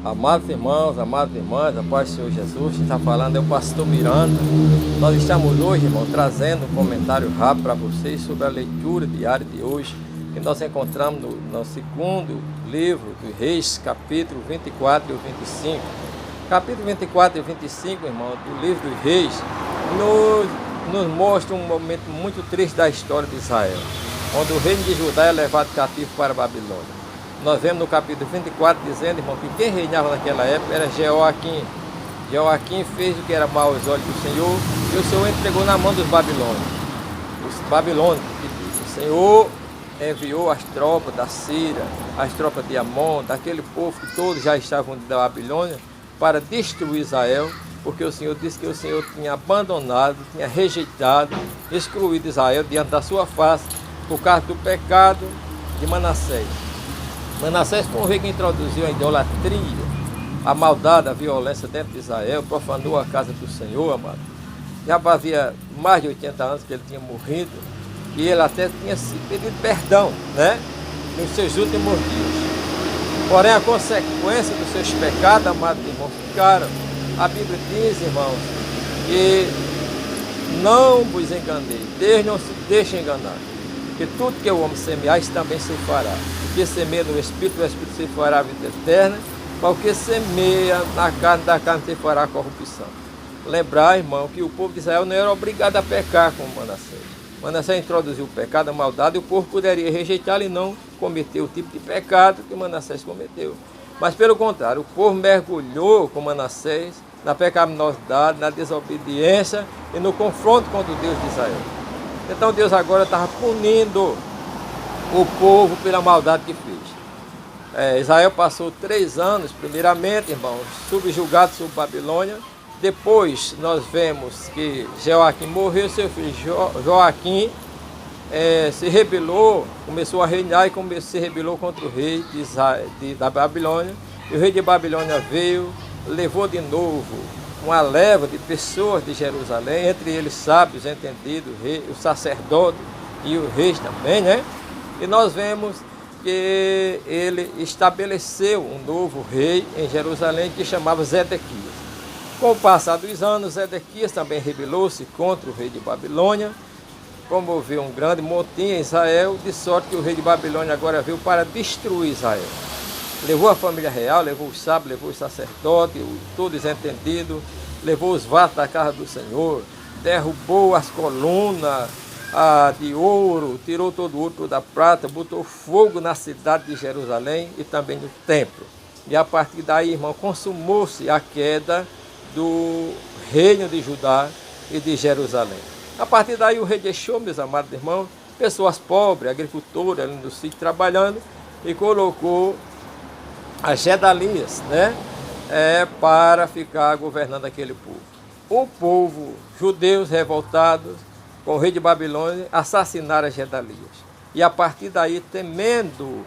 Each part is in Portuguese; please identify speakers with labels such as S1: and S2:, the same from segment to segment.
S1: Amados irmãos, amadas irmãs, a paz do Senhor Jesus, quem está falando é o pastor Miranda. Nós estamos hoje, irmão, trazendo um comentário rápido para vocês sobre a leitura diária de hoje, que nós encontramos no segundo livro dos Reis, capítulo 24 e 25. Capítulo 24 e 25, irmão, do livro dos Reis, nos mostra um momento muito triste da história de Israel, onde o reino de Judá é levado cativo para a Babilônia. Nós vemos no capítulo 24 dizendo, irmão, que quem reinava naquela época era Jeoaquim. Jeoaquim fez o que era mal aos olhos do Senhor e o Senhor entregou na mão dos babilônios. Os babilônios, o Senhor enviou as tropas da Síria, as tropas de Amon, daquele povo que todos já estavam da Babilônia, para destruir Israel, porque o Senhor disse que o Senhor tinha abandonado, tinha rejeitado, excluído Israel diante da sua face, por causa do pecado de Manassés. Manassés foi um rei que introduziu a idolatria, a maldade, a violência dentro de Israel, profanou a casa do Senhor, amado. Já havia mais de 80 anos que ele tinha morrido, e ele até tinha se pedido perdão, né? Nos seus últimos dias. Porém, a consequência dos seus pecados, amados irmãos, ficaram. A Bíblia diz, irmãos, que não vos enganei, Deus não se deixa enganar, que tudo que o homem semear, isso também se fará. O que semeia no Espírito, o Espírito se fará a vida eterna, para o que semeia na carne, da carne se fará a corrupção. Lembrar, irmão, que o povo de Israel não era obrigado a pecar como Manassés. Manassés introduziu o pecado, a maldade, e o povo poderia rejeitá-lo e não cometer o tipo de pecado que Manassés cometeu. Mas, pelo contrário, o povo mergulhou com Manassés na pecaminosidade, na desobediência e no confronto contra o Deus de Israel. Então Deus agora estava punindo o povo pela maldade que fez. Israel passou 3 anos, primeiramente, irmãos, subjugado sob Babilônia. Depois nós vemos que Jeoaquim morreu, seu filho Joaquim se rebelou, começou a reinar e se rebelou contra o rei da Babilônia. E o rei de Babilônia veio, levou de novo uma leva de pessoas de Jerusalém, entre eles sábios, entendidos, o sacerdote e os reis também, né? E nós vemos que ele estabeleceu um novo rei em Jerusalém que chamava Zedequias. Com o passar dos anos, Zedequias também rebelou-se contra o rei de Babilônia, promoveu um grande motim em Israel, de sorte que o rei de Babilônia agora veio para destruir Israel. Levou a família real, levou os sábios, levou os sacerdotes, todos entendidos, levou os vasos da casa do Senhor, derrubou as colunas de ouro, tirou todo o ouro, toda a prata, botou fogo na cidade de Jerusalém e também no templo. E a partir daí, irmão, consumou-se a queda do reino de Judá e de Jerusalém. A partir daí o rei deixou, meus amados irmãos, pessoas pobres, agricultores, ali no sítio trabalhando, e colocou as Gedalias, né, para ficar governando aquele povo. O povo, judeus revoltados com o rei de Babilônia, assassinaram as Gedalias. E a partir daí, temendo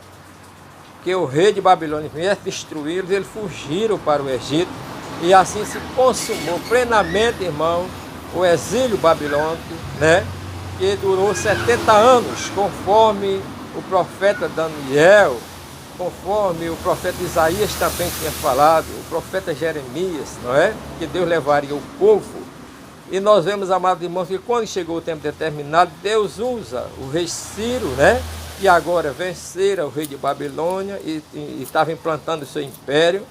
S1: que o rei de Babilônia viesse destruí-los, eles fugiram para o Egito, e assim se consumou plenamente, irmão, o exílio babilônico, né, que durou 70 anos, conforme o profeta Daniel, conforme o profeta Isaías também tinha falado, o profeta Jeremias, não é? Que Deus levaria o povo. E nós vemos, amados irmãos, que quando chegou o tempo determinado, Deus usa o rei Ciro, né? Que agora vencera o rei de Babilônia e estava implantando o seu império.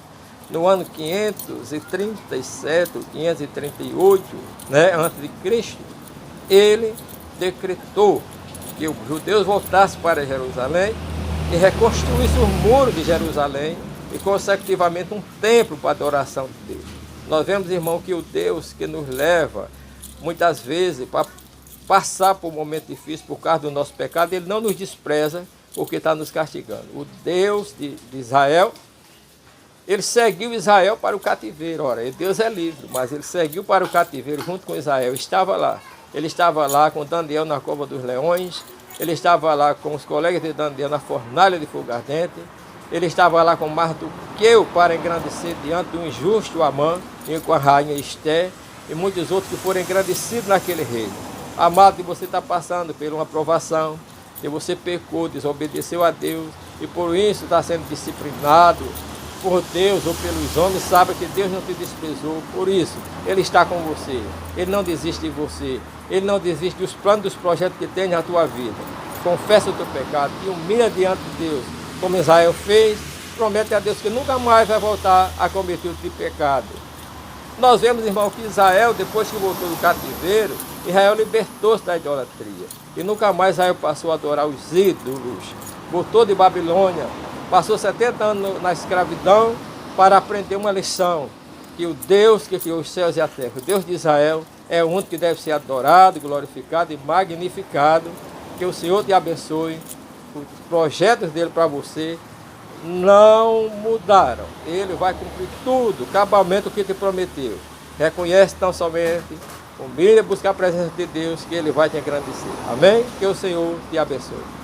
S1: No ano 537, 538, né, antes de Cristo, ele decretou que os judeus voltassem para Jerusalém e reconstruísse os muros de Jerusalém e, consecutivamente, um templo para a adoração de Deus. Nós vemos, irmão, que o Deus que nos leva, muitas vezes, para passar por um momento difícil por causa do nosso pecado, ele não nos despreza porque está nos castigando. O Deus de Israel, ele seguiu Israel para o cativeiro. Ora, Deus é livre, mas ele seguiu para o cativeiro junto com Israel. Estava lá. Ele estava lá com Daniel na cova dos leões. Ele estava lá com os colegas de Daniel na fornalha de fogo ardente. Ele estava lá com Mardoqueu para engrandecer diante do injusto Amã, e com a rainha Esté, e muitos outros que foram engrandecidos naquele reino. Amado, que você está passando por uma provação, que você pecou, desobedeceu a Deus, e por isso está sendo disciplinado, por Deus ou pelos homens, saiba que Deus não te desprezou. Por isso, Ele está com você. Ele não desiste de você. Ele não desiste dos planos, dos projetos que tem na tua vida. Confessa o teu pecado e humilha diante de Deus, como Israel fez. Promete a Deus que nunca mais vai voltar a cometer o tipo de pecado. Nós vemos, irmão, que Israel, depois que voltou do cativeiro, Israel libertou-se da idolatria. E nunca mais Israel passou a adorar os ídolos. Voltou de Babilônia, passou 70 anos na escravidão para aprender uma lição. Que o Deus que criou os céus e a terra, o Deus de Israel, é o único que deve ser adorado, glorificado e magnificado. Que o Senhor te abençoe. Os projetos dele para você não mudaram. Ele vai cumprir tudo, o acabamento que te prometeu. Reconhece tão somente, humilha, busca a presença de Deus, que Ele vai te engrandecer. Amém? Que o Senhor te abençoe.